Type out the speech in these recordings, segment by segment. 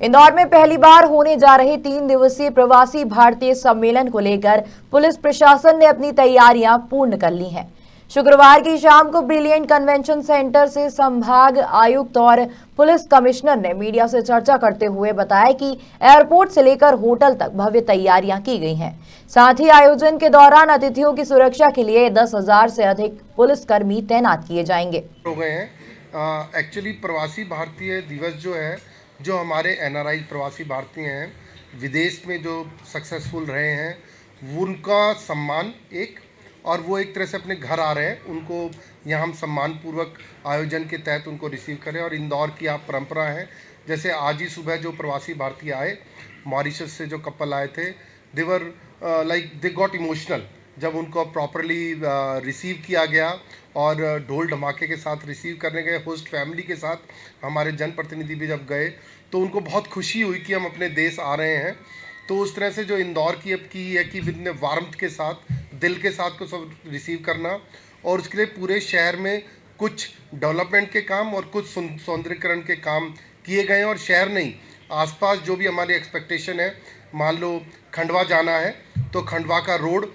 इंदौर में पहली बार होने जा रहे 3 दिवसीय प्रवासी भारतीय सम्मेलन को लेकर पुलिस प्रशासन ने अपनी तैयारियां पूर्ण कर ली हैं। शुक्रवार की शाम को ब्रिलियंट कन्वेंशन सेंटर से संभाग आयुक्त और पुलिस कमिश्नर ने मीडिया से चर्चा करते हुए बताया कि एयरपोर्ट से लेकर होटल तक भव्य तैयारियां की गई हैं। साथ ही आयोजन के दौरान अतिथियों की सुरक्षा के लिए 10,000 से अधिक पुलिसकर्मी तैनात किए जाएंगे। हो गए हैं। एक्चुअली प्रवासी भारतीय दिवस जो है, जो हमारे एनआरआई प्रवासी भारतीय हैं, विदेश में जो सक्सेसफुल रहे हैं, उनका सम्मान एक, और वो एक तरह से अपने घर आ रहे हैं, उनको यहाँ हम सम्मानपूर्वक आयोजन के तहत उनको रिसीव करें। और इंदौर की आप परंपरा है, जैसे आज ही सुबह जो प्रवासी भारतीय आए, मॉरिशस से जो कपल आए थे, देवर लाइक दे गॉट इमोशनल जब उनको प्रॉपरली रिसीव किया गया और ढोल धमाके के साथ रिसीव करने गए। होस्ट फैमिली के साथ हमारे जनप्रतिनिधि भी जब गए तो उनको बहुत खुशी हुई कि हम अपने देश आ रहे हैं। तो उस तरह से जो इंदौर की अब की है कि इतने वार्मथ के साथ, दिल के साथ को सब रिसीव करना, और उसके लिए पूरे शहर में कुछ डेवलपमेंट के काम और कुछ सौंदर्यीकरण के काम किए गए हैं। और शहर नहीं, आसपास जो भी हमारी एक्सपेक्टेशन है, मान लो खंडवा जाना है तो खंडवा का रोड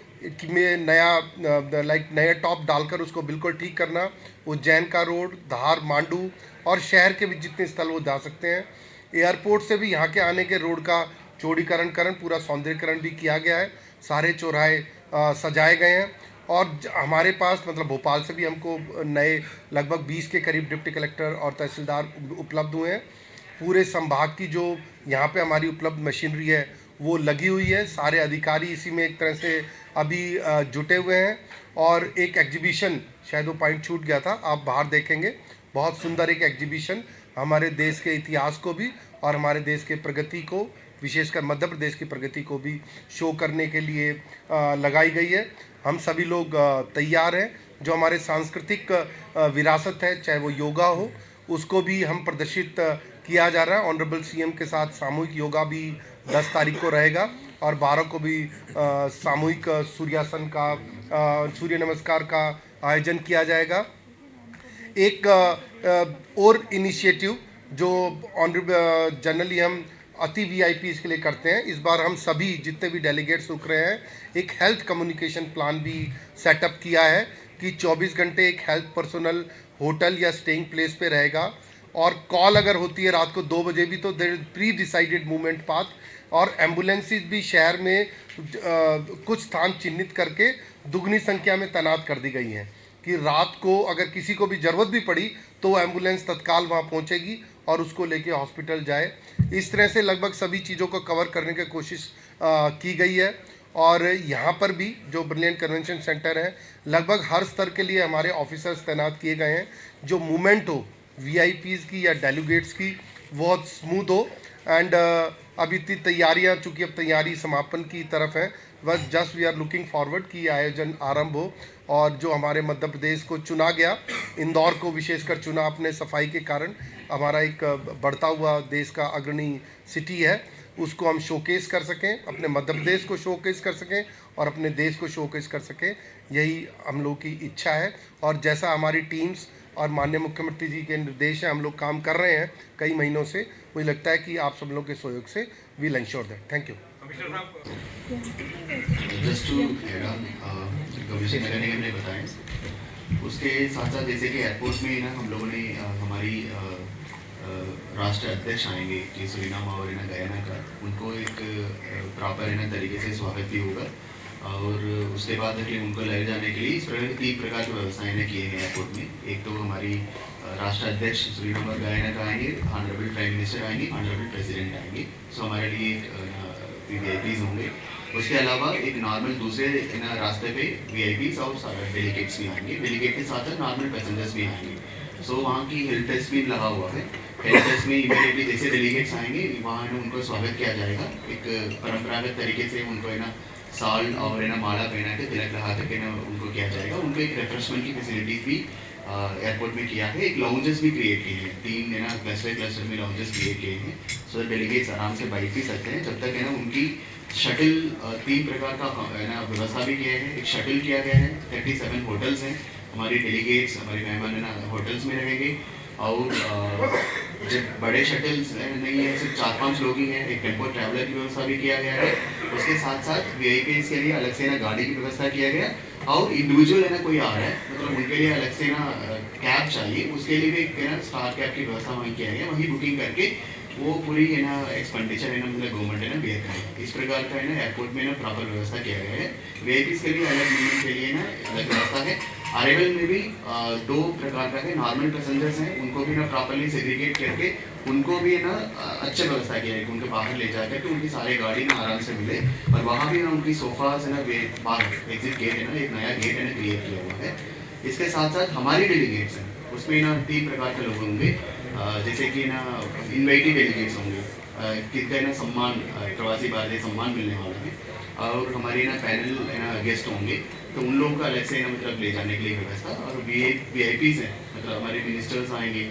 में नया टॉप डालकर उसको बिल्कुल ठीक करना, उज्जैन का रोड, धार, मांडू और शहर के भी जितने स्थल वो जा सकते हैं। एयरपोर्ट से भी यहाँ के आने के रोड का चौड़ीकरण पूरा सौंदर्यीकरण भी किया गया है। सारे चौराहे सजाए गए हैं। और हमारे पास मतलब भोपाल से भी हमको नए लगभग 20 के करीब डिप्टी कलेक्टर और तहसीलदार उपलब्ध हुए हैं। पूरे संभाग की जो यहाँ पे हमारी उपलब्ध मशीनरी है वो लगी हुई है। सारे अधिकारी इसी में एक तरह से अभी जुटे हुए हैं। और एक एग्जीबिशन, शायद वो पॉइंट छूट गया था, आप बाहर देखेंगे, बहुत सुंदर एक एग्जीबिशन हमारे देश के इतिहास को भी और हमारे देश के प्रगति को, विशेषकर मध्य प्रदेश की प्रगति को भी शो करने के लिए लगाई गई है। हम सभी लोग तैयार हैं। जो हमारे सांस्कृतिक विरासत है, चाहे वो योगा हो, उसको भी हम प्रदर्शित किया जा रहा है। ऑनरेबल सीएम के साथ सामूहिक योगा भी 10 तारीख को रहेगा और 12 को भी सामूहिक सूर्यासन का, सूर्य नमस्कार का आयोजन किया जाएगा। एक और इनिशिएटिव जो ऑनरेबल जनरली हम अति वीआईपीज़ के लिए करते हैं, इस बार हम सभी जितने भी डेलीगेट्स रुक रहे हैं, एक हेल्थ कम्युनिकेशन प्लान भी सेटअप किया है कि 24 घंटे एक हेल्थ पर्सनल होटल या स्टेइंग प्लेस पे रहेगा। और कॉल अगर होती है रात को 2 बजे भी, तो there is pre decided movement path. और एम्बुलेंसेज भी शहर में कुछ स्थान चिन्हित करके दुगनी संख्या में तैनात कर दी गई हैं कि रात को अगर किसी को भी ज़रूरत भी पड़ी तो एम्बुलेंस तत्काल वहाँ पहुँचेगी और उसको लेके हॉस्पिटल जाए। इस तरह से लगभग सभी चीज़ों को कवर करने की कोशिश की गई है। और यहाँ पर भी जो ब्रिलियंट कन्वेंशन सेंटर है, लगभग हर स्तर के लिए हमारे ऑफिसर्स तैनात किए गए हैं। जो मूवमेंट हो वीआईपीज़ की या डेलीगेट्स की, बहुत स्मूथ हो। एंड अभी इतनी तैयारियाँ, चूँकि अब तैयारी समापन की तरफ है, बस just we are looking forward कि आयोजन आरंभ हो। और जो हमारे मध्य प्रदेश को चुना गया, इंदौर को विशेषकर चुना अपने सफाई के कारण, हमारा एक बढ़ता हुआ देश का अग्रणी सिटी है, उसको हम शोकेस कर सकें, अपने मध्य प्रदेश को शोकेस कर सकें और अपने देश को शोकेस कर सकें, यही हम लोग की इच्छा है। और जैसा हमारी टीम्स और माननीय मुख्यमंत्री जी के निर्देश हैं, हम लोग काम कर रहे हैं कई महीनों से। मुझे लगता है कि आप सब लोगों के सहयोग से we ensure that. Thank you. Commissioner ने बताया, उसके साथ साथ जैसे कि एयरपोर्ट में ना हम लोगों ने हमारी राष्ट्र अध्यक्ष आएंगे कि सुरीनाम और गयाना का, उनको एक प्रॉपर तरीके से स्वागत भी होगा। और उसके बाद उनको ले जाने के लिए इस प्रकार की व्यवस्थाएं किए हैं एयरपोर्ट में। एक तो हमारी राष्ट्र अध्यक्ष सुरीनाम और गयाना का आएंगे, ऑनरेबल प्राइम मिनिस्टर आएंगे, ऑनरेबल प्रेसिडेंट आएंगे। सो हमारे लिए वीआईपीज होंगे। उसके अलावा एक नॉर्मल दूसरे रास्ते पे वीआईपीज और डेलीगेट्स भी आएंगे। डेलीगेट के साथ नॉर्मल पैसेंजर्स भी आएंगे। सो वहाँ की हेल्थ टेस्ट भी लगा हुआ है। हेल्थ टेस्ट में इमीडिएटली जैसे डेलीगेट्स आएंगे, वहाँ उनको स्वागत किया जाएगा। एक परंपरागत तरीके से उनको साल और माला पहना के, तिलक लगा के उनको किया जाएगा। उनको एक रिफ्रेशमेंट की फैसिलिटीज भी एयरपोर्ट में किया है। एक लाउंजेस भी क्रिएट किए हैं, 3 क्लस्टर में लाउंजेस क्रिएट किए हैं, सो डेलीगेट्स आराम से बैठ भी सकते हैं। जब तक उनकी शटल 3 प्रकार का व्यवस्था भी किया है। एक शटल किया गया है, 37 होटल्स हैं। हमारी डेलीगेट्स, हमारे मेहमान होटल्स में रहेंगे और जब बड़े शटल्स नहीं है, सिर्फ 4-5 लोग ही हैं, एक टेम्पो ट्रैवलर की व्यवस्था भी किया गया है। उसके साथ साथ वीआईपीज़ के लिए अलग से ना गाड़ी की व्यवस्था किया गया, और इंडिविजुअल है ना कोई आ रहा है, मतलब उनके लिए अलग से ना कैब चाहिए, उसके लिए भी है ना स्टार कैब की व्यवस्था वहीं किया गया, वहीं बुकिंग करके वो पूरी है ना एक्सपेंडिचर है ना मतलब गवर्नमेंट है ना बेयर करेगी। इस प्रकार का है ना एयरपोर्ट में ना प्रॉपर व्यवस्था किया गया है। वीआईपीज़ के लिए अलग, मूवमेंट के लिए ना अलग व्यवस्था है। अराइवल में भी 2 प्रकार का है, नॉर्मल पैसेंजर्स हैं उनको भी ना प्रॉपरली सेग्रीगेट करके उनको भी ना अच्छे व्यवस्था किया है कि उनको बाहर ले जाकर के उनकी सारी गाड़ी ना आराम से मिले, और वहाँ भी ना उनकी सोफास है ना बाहर एग्जिट गेट है ना, एक नया गेट है ना क्रिएट किया हुआ है। इसके साथ साथ हमारी डेलीगेट्स हैं, उसमें ना 3 प्रकार के लोग होंगे, जैसे कि ना इन्वाइटेड डेलीगेट्स होंगे, किनका ना सम्मान, प्रवासी भारतीय सम्मान मिलने वाला है, और हमारे ना पैनल है ना गेस्ट होंगे, तो उन लोगों का अलग से ना मतलब ले जाने के लिए व्यवस्था। और वीआईपीज़ हैं, मतलब हमारे मिनिस्टर्स आएंगे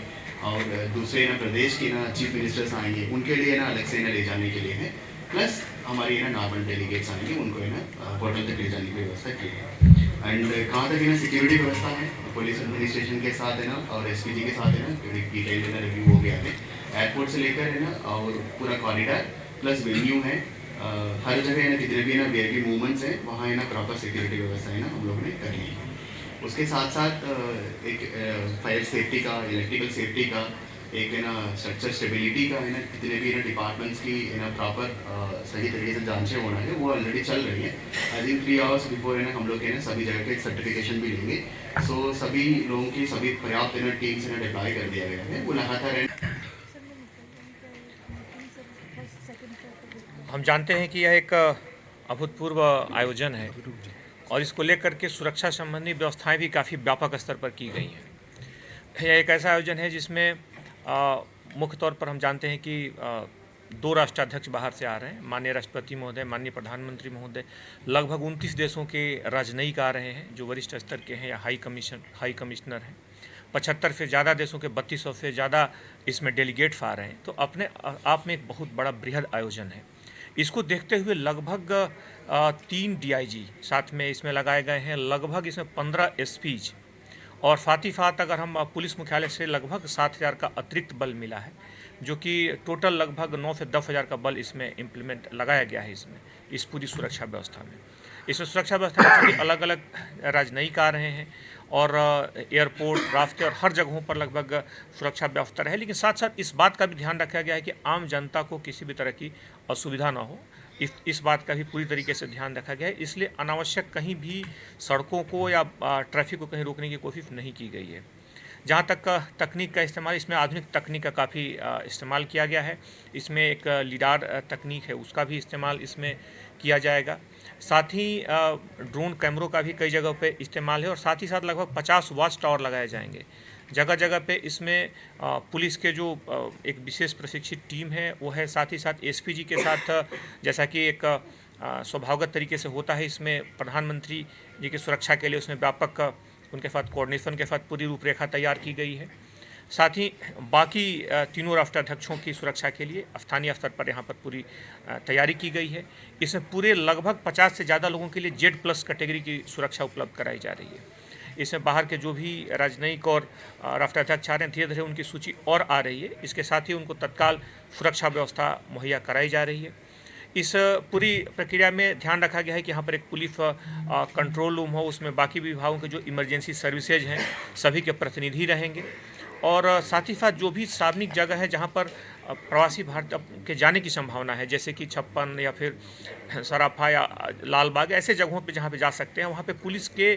और दूसरे ना प्रदेश के ना चीफ मिनिस्टर्स आएंगे, उनके लिए ना अलग से ना ले जाने के लिए है, प्लस हमारे ना नॉर्मल डेलीगेट्स आएंगे, उनको है ना होटल तक ले जाने की व्यवस्था की है। एंड कहाँ तक है ना सिक्योरिटी व्यवस्था है, पुलिस एडमिनिस्ट्रेशन के साथ है ना और एसपीजी के साथ है ना डिटेल है ना रिव्यू हो गया है, एयरपोर्ट से लेकर है ना और पूरा कॉरिडोर प्लस वेन्यू है, हर जगह है ना जितने भी ना वीआईपी मूवमेंट्स हैं वहाँ है ना प्रॉपर सिक्योरिटी व्यवस्था है ना हम लोगों ने कर ली है। उसके साथ साथ एक फायर सेफ्टी का, इलेक्ट्रिकल सेफ्टी का, एक है ना स्ट्रक्चर स्टेबिलिटी का है ना, जितने भी है ना डिपार्टमेंट्स की है ना प्रॉपर सही तरीके से जांचें होना है, वो ऑलरेडी चल रही है। आई थिंक 3 आवर्स बिफोर है ना हम लोग है ना सभी जगह के सर्टिफिकेशन भी लेंगे। सो सभी लोगों की सभी पर्याप्त है ना टीम्स है ना डिप्लॉय कर दिया गया है, वो लगातार है। हम जानते हैं कि यह एक अभूतपूर्व आयोजन है और इसको लेकर के सुरक्षा संबंधी व्यवस्थाएं भी काफ़ी व्यापक स्तर पर की गई हैं। यह एक ऐसा आयोजन है जिसमें मुख्य तौर पर हम जानते हैं कि 2 राष्ट्राध्यक्ष बाहर से आ रहे हैं, माननीय राष्ट्रपति महोदय, माननीय प्रधानमंत्री महोदय, लगभग 29 देशों के राजनयिक आ रहे हैं जो वरिष्ठ स्तर के हैं या हाई कमिश्नर हैं। 75 से ज़्यादा देशों के 3200 से ज़्यादा इसमें डेलीगेट्स आ रहे हैं, तो अपने आप में एक बहुत बड़ा बृहद आयोजन है। इसको देखते हुए लगभग 3 डीआईजी साथ में इसमें लगाए गए हैं, लगभग इसमें 15 एसपीज और साथ ही साथ अगर हम पुलिस मुख्यालय से लगभग 7,000 का अतिरिक्त बल मिला है, जो कि टोटल लगभग 9 से 10,000 का बल इसमें इम्प्लीमेंट लगाया गया है इस पूरी सुरक्षा व्यवस्था में। इस सुरक्षा व्यवस्था में सभी अलग अलग राजनयिक आ रहे हैं और एयरपोर्ट, रास्ते और हर जगहों पर लगभग सुरक्षा व्यवस्था है, लेकिन साथ साथ इस बात का भी ध्यान रखा गया है कि आम जनता को किसी भी तरह की असुविधा ना हो। इस बात का भी पूरी तरीके से ध्यान रखा गया है, इसलिए अनावश्यक कहीं भी सड़कों को या ट्रैफिक को कहीं रोकने की कोशिश नहीं की गई है। जहाँ तक तकनीक का इस्तेमाल, इसमें आधुनिक तकनीक का काफ़ी इस्तेमाल किया गया है। इसमें एक लीडार तकनीक है, उसका भी इस्तेमाल इसमें किया जाएगा। साथ ही ड्रोन कैमरों का भी कई जगहों पे इस्तेमाल है और साथ ही साथ लगभग 50 वॉच टावर लगाए जाएंगे। जगह जगह पे इसमें पुलिस के जो एक विशेष प्रशिक्षित टीम है वो है, साथ ही साथ एसपीजी के साथ जैसा कि एक स्वभावगत तरीके से होता है, इसमें प्रधानमंत्री जी की सुरक्षा के लिए उसमें व्यापक उनके साथ कोऑर्डिनेशन के साथ पूरी रूपरेखा तैयार की गई है। साथ ही बाकी तीनों राष्ट्राध्यक्षों की सुरक्षा के लिए स्थानीय स्तर पर यहाँ पर पूरी तैयारी की गई है। इसमें पूरे लगभग 50 से ज़्यादा लोगों के लिए Z+ कैटेगरी की सुरक्षा उपलब्ध कराई जा रही है। इसमें बाहर के जो भी राजनयिक और राष्ट्राध्यक्ष आ रहे हैं, धीरे धीरे उनकी सूची और आ रही है। इसके साथ ही उनको तत्काल सुरक्षा व्यवस्था मुहैया कराई जा रही है। इस पूरी प्रक्रिया में ध्यान रखा गया है कि यहाँ पर एक पुलिस कंट्रोल रूम हो, उसमें बाकी विभागों के जो इमरजेंसी सर्विसेज हैं सभी के प्रतिनिधि रहेंगे और साथ ही साथ जो भी सार्वजनिक जगह है जहाँ पर प्रवासी भारतीय के जाने की संभावना है, जैसे कि 56 या फिर सराफा या लाल बाग, ऐसे जगहों पे जहाँ पे जा सकते हैं, वहाँ पे पुलिस के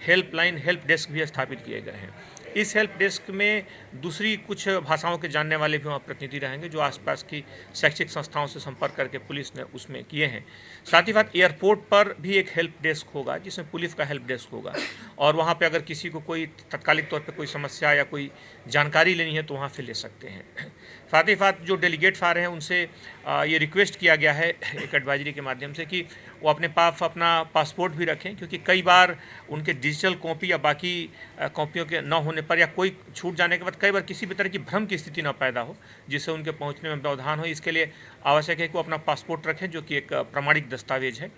हेल्पलाइन, हेल्प डेस्क भी स्थापित किए गए हैं। इस हेल्प डेस्क में दूसरी कुछ भाषाओं के जानने वाले भी वहाँ प्रतिनिधि रहेंगे जो आसपास की शैक्षिक संस्थाओं से संपर्क करके पुलिस ने उसमें किए हैं। साथ ही साथ एयरपोर्ट पर भी एक हेल्प डेस्क होगा जिसमें पुलिस का हेल्प डेस्क होगा और वहाँ पे अगर किसी को कोई तत्कालिक तौर पे कोई समस्या या कोई जानकारी लेनी है तो वहाँ से ले सकते हैं। साथ ही साथ जो डेलीगेट्स आ रहे हैं उनसे ये रिक्वेस्ट किया गया है एक एडवाइजरी के माध्यम से कि वो अपने पास अपना पासपोर्ट भी रखें, क्योंकि कई बार उनके डिजिटल कॉपी या बाकी कॉपियों के न होने पर या कोई छूट जाने के बाद कई बार किसी भी तरह की भ्रम की स्थिति न पैदा हो जिससे उनके पहुंचने में व्यवधान हो। इसके लिए आवश्यक है कि वो अपना पासपोर्ट रखें जो कि एक प्रमाणिक दस्तावेज है।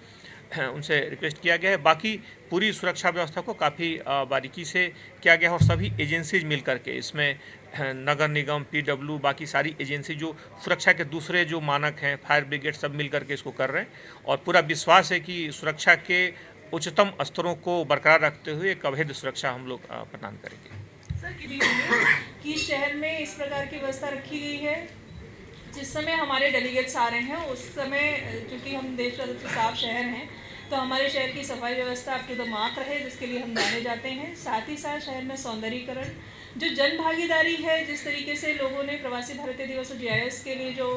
उनसे रिक्वेस्ट किया गया है। बाकी पूरी सुरक्षा व्यवस्था को काफ़ी बारीकी से किया गया है और सभी एजेंसीज मिल करके इसमें नगर निगम, पीडब्ल्यू, बाकी सारी एजेंसी जो सुरक्षा के दूसरे जो मानक हैं, फायर ब्रिगेड, सब मिल करके इसको कर रहे हैं और पूरा विश्वास है कि सुरक्षा के उच्चतम स्तरों को बरकरार रखते हुए एक अवैध सुरक्षा हम लोग प्रदान करेंगे। सर कि शहर में इस प्रकार की व्यवस्था रखी गई है, जिस समय हमारे डेलीगेट्स आ रहे हैं उस समय क्योंकि हम देश का सबसे साफ शहर हैं तो हमारे शहर की सफाई व्यवस्था अप टू द मार्क रहे, जिसके लिए हम जाने जाते हैं। साथ ही साथ शहर में सौंदर्यीकरण, जो जन भागीदारी है, जिस तरीके से लोगों ने प्रवासी भारतीय दिवस और GIS के लिए जो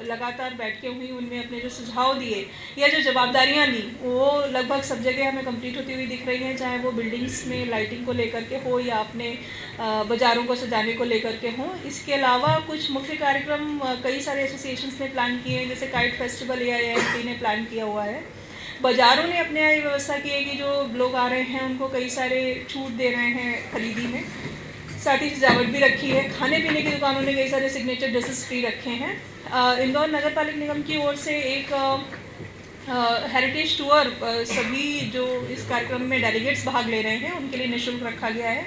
लगातार बैठकें हुई उनमें अपने जो सुझाव दिए या जो जवाबदारियां ली, वो लगभग सब जगह हमें कंप्लीट होती हुई दिख रही हैं, चाहे वो बिल्डिंग्स में लाइटिंग को लेकर के हो या अपने बाज़ारों को सजाने को लेकर के हों। इसके अलावा कुछ मुख्य कार्यक्रम कई सारे एसोसिएशंस ने प्लान किए हैं, जैसे काइट फेस्टिवल AIIMT ने प्लान किया हुआ है। बाज़ारों ने अपने यहाँ व्यवस्था की है कि जो लोग आ रहे हैं उनको कई सारे छूट दे रहे हैं खरीदी में, साथ ही सजावट भी रखी है। खाने पीने की दुकानों ने कई सारे सिग्नेचर डिशेस फ्री रखे हैं। इंदौर नगर पालिका निगम की ओर से एक हेरिटेज टूर सभी जो इस कार्यक्रम में डेलीगेट्स भाग ले रहे हैं उनके लिए निःशुल्क रखा गया है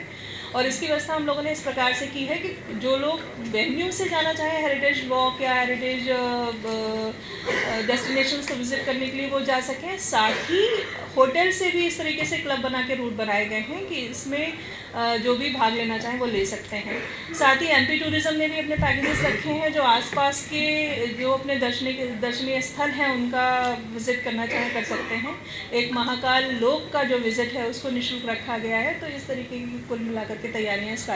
और इसकी व्यवस्था हम लोगों ने इस प्रकार से की है कि जो लोग वेन्यू से जाना चाहें, हेरिटेज वॉक या हेरिटेज डेस्टिनेशंस को विजिट करने के लिए वो जा सकें। साथ ही होटल से भी इस तरीके से क्लब बना के रूट बनाए गए हैं कि इसमें जो भी भाग लेना चाहें वो ले सकते हैं। साथ ही MP टूरिज़्म ने भी अपने पैकेजेस रखे हैं, जो आसपास के जो अपने दर्शनीय स्थल हैं उनका विज़िट करना चाहें कर सकते हैं। एक महाकाल लोक का जो विज़िट है उसको निःशुल्क रखा गया है। तो इस तरीके की कुल मिलाकर के तैयारियाँ इस